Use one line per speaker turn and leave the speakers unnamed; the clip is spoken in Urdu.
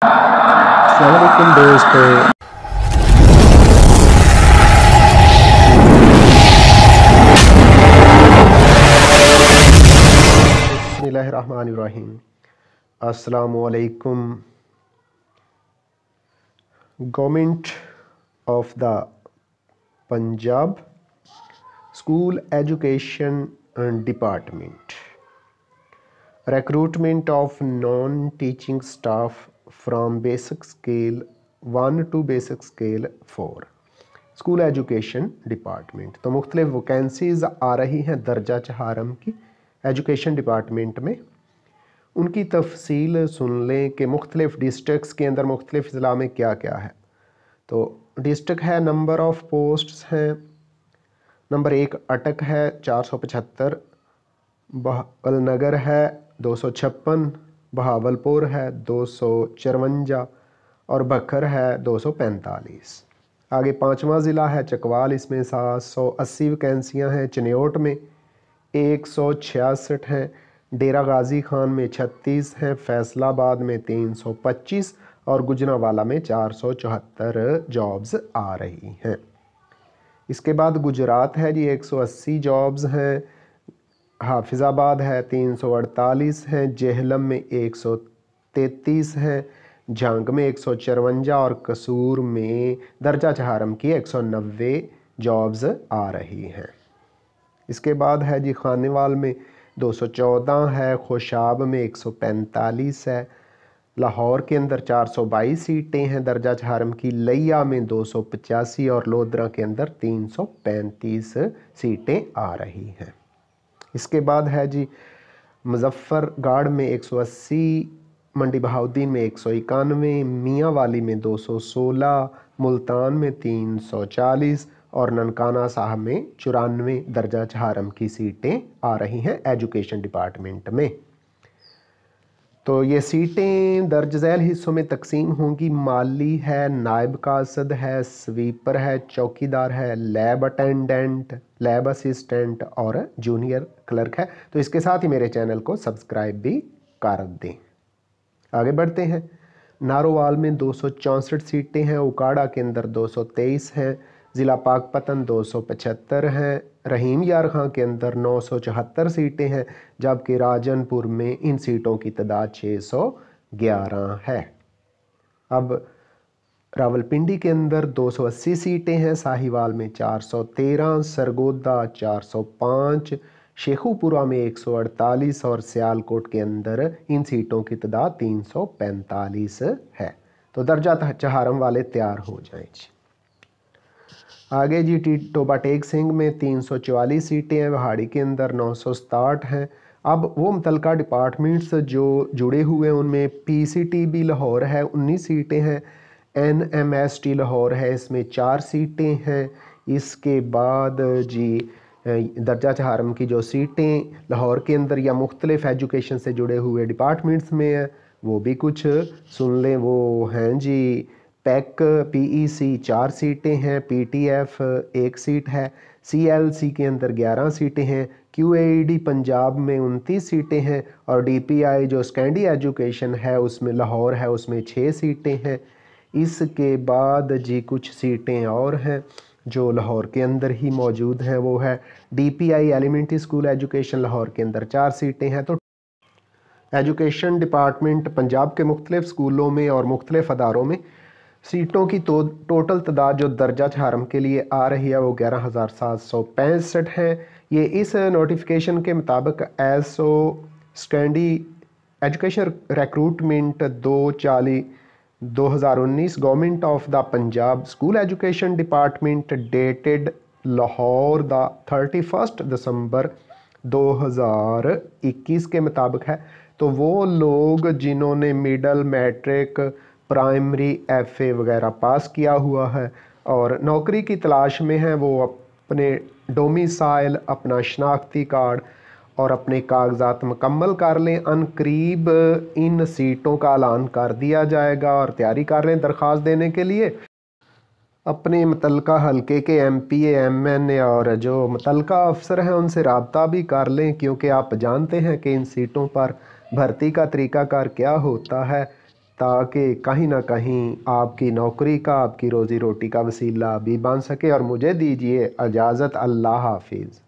السلام علیکم دوستو، بسم اللہ الرحمن الرحیم۔ السلام علیکم۔ Government of the Punjab school education department recruitment of non teaching staff from basic scale 1 to basic scale 4 school education department. تو مختلف ویکینسیز آ رہی ہیں درجہ چہارم کی ایجوکیشن ڈپارٹمنٹ میں۔ ان کی تفصیل سن لیں کہ مختلف ڈسٹرکٹس کے اندر مختلف اضلاع میں کیا کیا ہے۔ تو ڈسٹرکٹ ہے، نمبر آف پوسٹس ہیں، نمبر 1 اٹک ہے 475، بہاول نگر ہے 256، بہاولپور ہے 254 اور بکھر ہے 245۔ آگے 5واں ضلع ہے چکوال، اس میں 780 ویکینسیاں ہیں۔ چنیوٹ میں 166 ہیں، ڈیرہ غازی خان میں 36 ہیں، فیصل آباد میں 325 اور گجرانوالہ میں 474 جابز آ رہی ہیں۔ اس کے بعد گجرات ہے جی 180 جابز ہیں، حافظ آباد ہے 348 ہیں، جہلم میں 133 ہیں، جھانگ میں 154 اور قصور میں درجہ چہارم کی 190 جابز آ رہی ہیں۔ اس کے بعد ہے جی خانیوال میں 214 ہے، خوشاب میں 145 ہے، لاہور کے اندر 422 سیٹیں ہیں درجہ چہارم کی، لیا میں 285 اور لودھرا کے اندر 335 سیٹیں آ رہی ہیں۔ اس کے بعد ہے جی مظفر گڑھ میں 180، منڈی بہاؤدین میں 191، میاں والی میں 216، ملتان میں 340 اور ننکانہ صاحب میں 94 درجہ چہارم کی سیٹیں آ رہی ہیں ایجوکیشن ڈپارٹمنٹ میں۔ تو یہ سیٹیں درج ذیل حصوں میں تقسیم ہوں گی۔ مالی ہے، نائب قاصد ہے، سویپر ہے، چوکیدار ہے، لیب اٹینڈنٹ، لیب اسسٹنٹ اور جونیئر کلرک ہے۔ تو اس کے ساتھ ہی میرے چینل کو سبسکرائب بھی کر دیں۔ آگے بڑھتے ہیں۔ نارووال میں 264 سیٹیں ہیں، اکاڑا کے اندر 223 ہیں، ضلع پاک پتن 275 ہیں، رحیم یار خان کے اندر 974 سیٹیں ہیں، جبکہ راجن پور میں ان سیٹوں کی تعداد 611 ہے۔ اب راولپنڈی کے اندر 280 سیٹیں ہیں، ساہیوال میں 413، سرگودا 405، شیخو پورہ میں 148 اور سیالکوٹ کے اندر ان سیٹوں کی تعداد 345 ہے۔ تو درجہ چہارم والے تیار ہو جائیں جی۔ آگے جی ٹوبا ٹیک سنگھ میں 344 سیٹیں ہیں، وہاڑی کے اندر 967 ہیں۔ اب وہ متعلقہ ڈپارٹمنٹس جو جڑے ہوئے ہیں ان میں P C T B Lahore ہے 19 سیٹیں ہیں، N M S T Lahore ہے، اس میں 4 سیٹیں ہیں۔ اس کے بعد جی درجہ چہارم کی جو سیٹیں لاہور کے اندر یا مختلف ایجوکیشن سے جڑے ہوئے ڈپارٹمنٹس میں ہیں وہ بھی کچھ سن لیں۔ وہ ہیں جی پیک پی ای سی 4 سیٹیں ہیں، پی ٹی ایف 1 سیٹ ہے، سی ایل سی کے اندر 11 سیٹیں ہیں، کیو اے ای ڈی پنجاب میں 29 سیٹیں ہیں اور ڈی پی آئی جو سیکنڈری ایجوکیشن ہے اس میں لاہور ہے، اس میں 6 سیٹیں ہیں۔ اس کے بعد جی کچھ سیٹیں اور ہیں جو لاہور کے اندر ہی موجود ہیں، وہ ہے ڈی پی آئی ایلیمنٹری اسکول ایجوکیشن لاہور کے اندر 4 سیٹیں ہیں۔ تو ایجوکیشن ڈپارٹمنٹ پنجاب کے مختلف اسکولوں میں اور مختلف اداروں میں سیٹوں کی ٹوٹل تعداد جو درجہ چہارم کے لیے آ رہی ہے وہ 11,765 ہیں۔ یہ اس نوٹیفیکیشن کے مطابق S O secondary education recruitment 2/40/2019 government of the Punjab school education department dated Lahore the 31 December 2021 کے مطابق ہے۔ تو وہ لوگ جنہوں نے middle, matric, primary, F A وغیرہ پاس کیا ہوا ہے اور نوکری کی تلاش میں ہیں، وہ اپنے ڈومیسائل، اپنا شناختی کارڈ اور اپنے کاغذات مکمل کر لیں۔ ان قریب ان سیٹوں کا اعلان کر دیا جائے گا اور تیاری کر لیں درخواست دینے کے لیے۔ اپنے متعلقہ حلقے کے ایم پی اے، ایم این اے اور جو متعلقہ افسر ہیں ان سے رابطہ بھی کر لیں، کیونکہ آپ جانتے ہیں کہ ان سیٹوں پر بھرتی کا طریقہ کار کیا ہوتا ہے۔ تاکہ کہیں نہ کہیں آپ کی نوکری کا، آپ کی روزی روٹی کا وسیلہ بھی بن سکے۔ اور مجھے دیجیے اجازت، اللہ حافظ۔